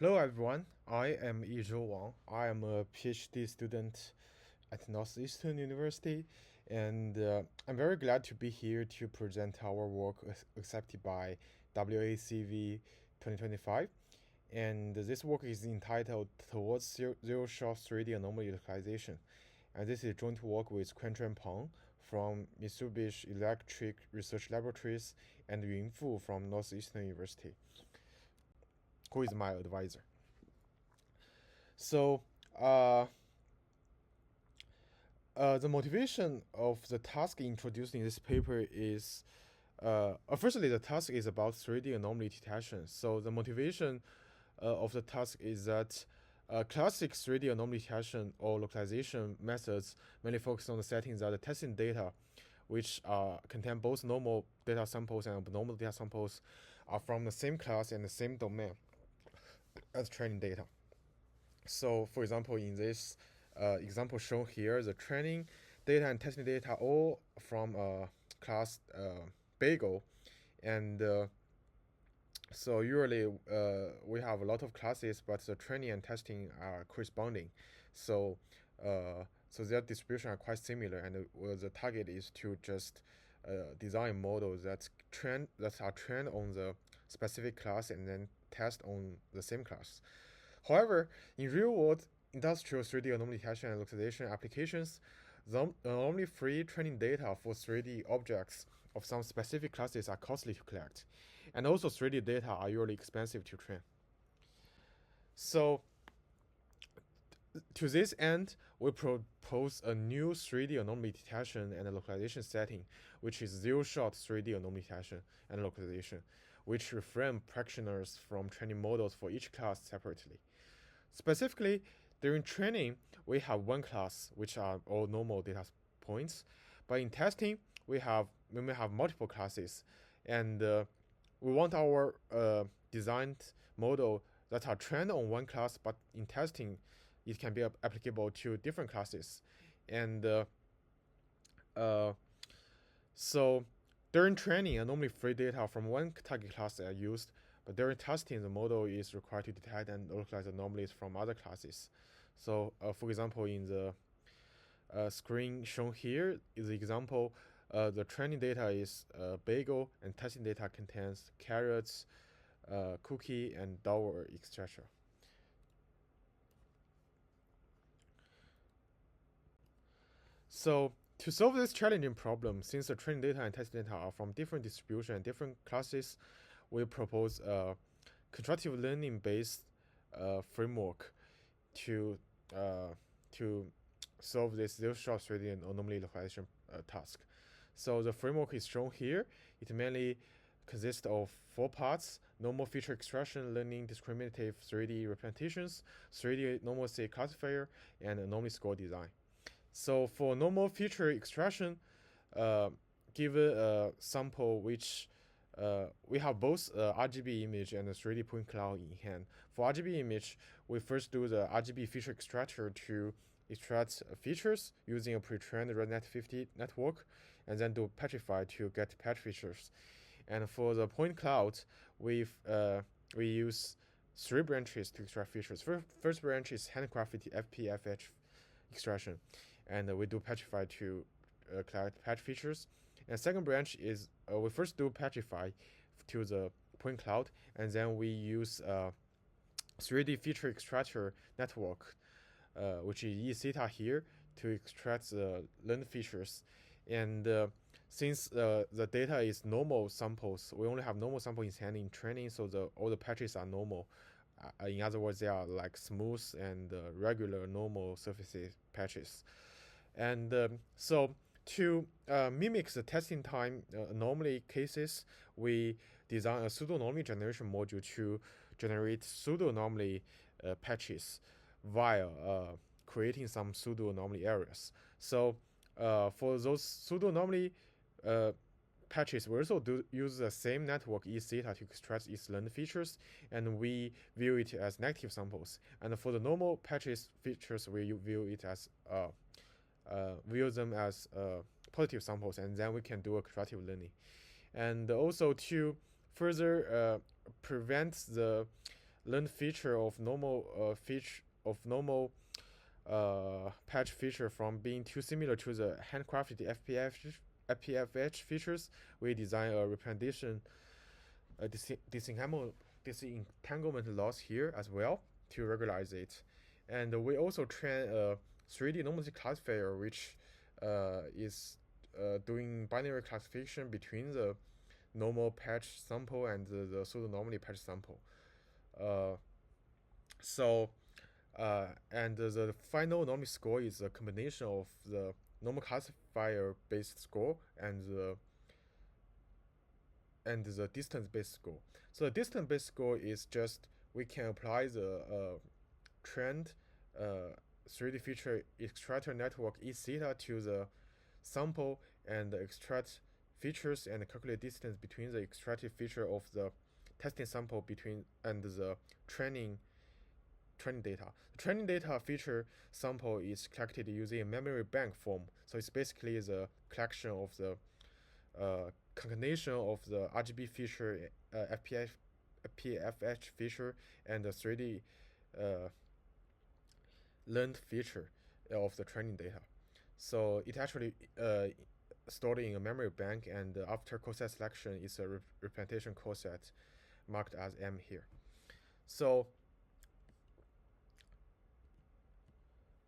Hello everyone, I am Yizhou Wang. I am a PhD student at Northeastern University, and I'm very glad to be here to present our work accepted by WACV 2025. And this work is entitled Towards Zero-Shot 3D Anomaly Localization. And this is joint work with Kuan-Chuan Peng from Mitsubishi Electric Research Laboratories and Yun Fu from Northeastern University, who is my advisor. So, the motivation of the task introduced in this paper is, firstly, the task is about 3D anomaly detection. So the motivation of the task is that classic 3D anomaly detection or localization methods mainly focus on the settings that the testing data, which contain both normal data samples and abnormal data samples, are from the same class and the same domain as training data. So, for example, in this example shown here, the training data and testing data all from class bagel, and so usually we have a lot of classes, but the training and testing are corresponding. So so their distribution are quite similar, and the target is to just design models that are trained on the specific class and then test on the same class. However, in real-world industrial 3D anomaly detection and localization applications, the anomaly-free training data for 3D objects of some specific classes are costly to collect, and also 3D data are usually expensive to train. So, to this end, we propose a new 3D anomaly detection and localization setting, which is zero-shot 3D anomaly detection and localization, which refrain practitioners from training models for each class separately. Specifically, during training, we have one class, which are all normal data points. But in testing, we may have multiple classes, and we want our designed model that are trained on one class, but in testing, it can be applicable to different classes. And so during training, anomaly-free data from one target class are used, but during testing, the model is required to detect and localize anomalies from other classes. So, for example, in the screen shown here is the example. The training data is bagel, and testing data contains carrots, cookie, and dollar, etc. So, to solve this challenging problem, since the training data and testing data are from different distribution and different classes, we propose a contrastive learning-based framework to solve this zero-shot 3D anomaly localization task. So the framework is shown here. It mainly consists of 4 parts: normal feature extraction, learning discriminative 3D representations, 3D normalcy classifier, and anomaly score design. So for normal feature extraction, given a sample which we have both RGB image and a 3D point cloud in hand. For RGB image, we first do the RGB feature extractor to extract features using a pre-trained ResNet50 network, and then do petrify to get patch features. And for the point cloud, we use 3 branches to extract features. First branch is handcrafted FPFH extraction, and we do petrify to collect patch features. And second branch is we first do petrify to the point cloud, and then we use 3D feature extractor network, which is E-theta here, to extract the learned features. And since the data is normal samples, we only have normal sample in hand in training, so all the patches are normal. In other words, they are like smooth and regular normal surfaces patches. And so to mimic the testing time anomaly cases, we design a pseudo-anomaly generation module to generate pseudo-anomaly patches via creating some pseudo-anomaly areas. So for those pseudo-anomaly patches, we also do use the same network E-theta to extract its learned features, and we view it as negative samples. And for the normal patches features, we view it as positive samples, and then we can do a contrastive learning. And also to further prevent the learned feature of normal patch feature from being too similar to the handcrafted FPFH features. We design a representation disentanglement loss here as well to regularize it. And we also train a 3D normalcy classifier, which is doing binary classification between the normal patch sample and the pseudo-anomaly patch sample. And the final anomaly score is a combination of the normal classifier based score and the distance based score. So the distance based score is just we can apply the trend 3D feature extractor network E theta to the sample and extract features and calculate distance between the extracted feature of the testing sample between and the training data. The training data feature sample is collected using a memory bank form. So it's basically the collection of the concatenation of the RGB feature, PFH feature, and the 3D learned feature of the training data. So it actually stored in a memory bank, and after coset selection is a representation coset marked as M here. So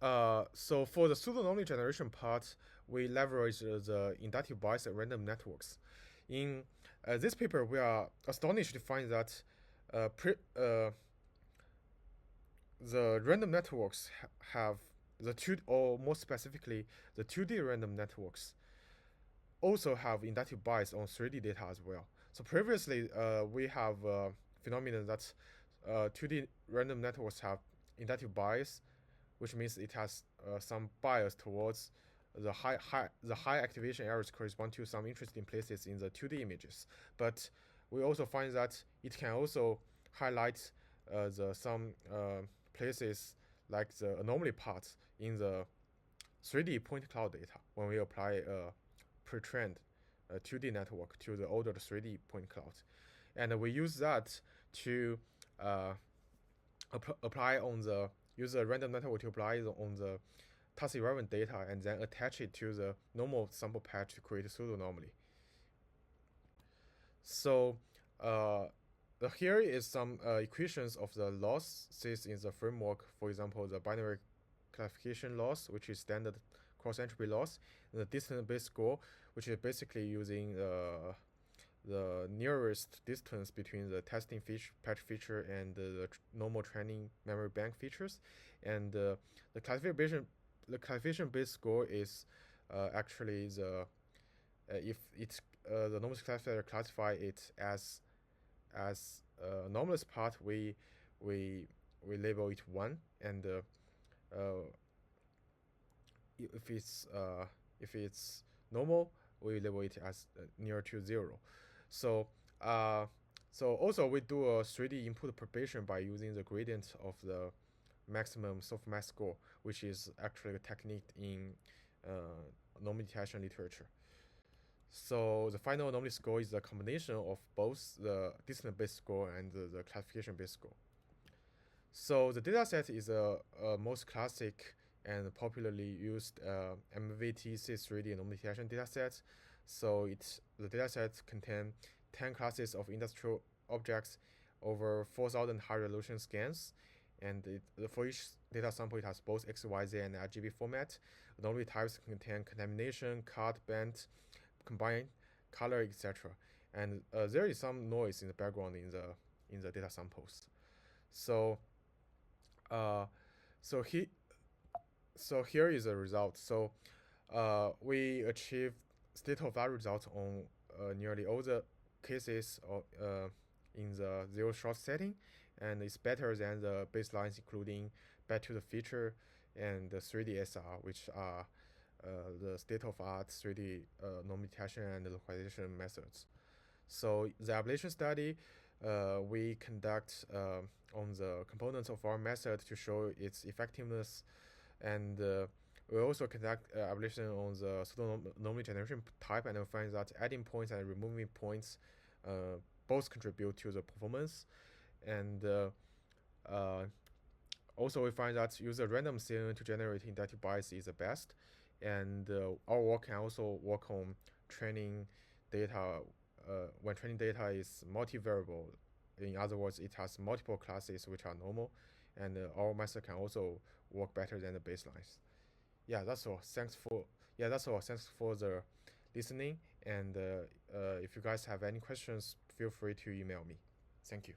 for the pseudo-anomaly generation part, we leverage the inductive bias at random networks. In this paper, we are astonished to find that the random networks have the or more specifically, the 2D random networks also have inductive bias on 3D data as well. So previously, we have phenomenon that 2D random networks have inductive bias, which means it has some bias towards the high activation errors correspond to some interesting places in the 2D images. But we also find that it can also highlight some places like the anomaly parts in the 3D point cloud data when we apply a pre-trained 2D network to the ordered 3D point cloud. And we use that to apply on the use a random network to apply on the task irrelevant data and then attach it to the normal sample patch to create a pseudo anomaly. So here is some equations of the losses in the framework. For example, the binary classification loss, which is standard cross entropy loss, and the distance based score, which is basically using the nearest distance between the testing patch feature and the normal training memory bank features. And the classification based score is actually the if it's the anomalous classifier classify it as anomalous part, we label it 1, and if it's normal, we label it as near to 0. So also we do a 3D input perturbation by using the gradient of the maximum softmax score, which is actually a technique in anomaly detection literature. So the final anomaly score is the combination of both the distance-based score and the classification-based score. So the dataset is a most classic and popularly used MVT-C3D anomaly detection dataset. So the dataset contains 10 classes of industrial objects over 4,000 high-resolution scans, and for each data sample, it has both XYZ and RGB format. Anomaly types contain contamination, cut, bend, combined, color, etc. And there is some noise in the background in the data samples. So here is the result. So we achieved state-of-the-art results on nearly all the cases in the zero shot setting, and it's better than the baselines, including back to the feature and the 3D SR, which are the state-of-art 3D anomaly detection and localization methods. So the ablation study we conduct on the components of our method to show its effectiveness, and we also conduct ablation on the pseudo-anomaly generation type, and we find that adding points and removing points both contribute to the performance. And Also, we find that use a random CNN to generate inductive bias is the best, and our work can also work on training data when training data is multivariable. In other words, it has multiple classes which are normal, and our method can also work better than the baselines. Yeah, that's all. Thanks for the listening. And if you guys have any questions, feel free to email me. Thank you.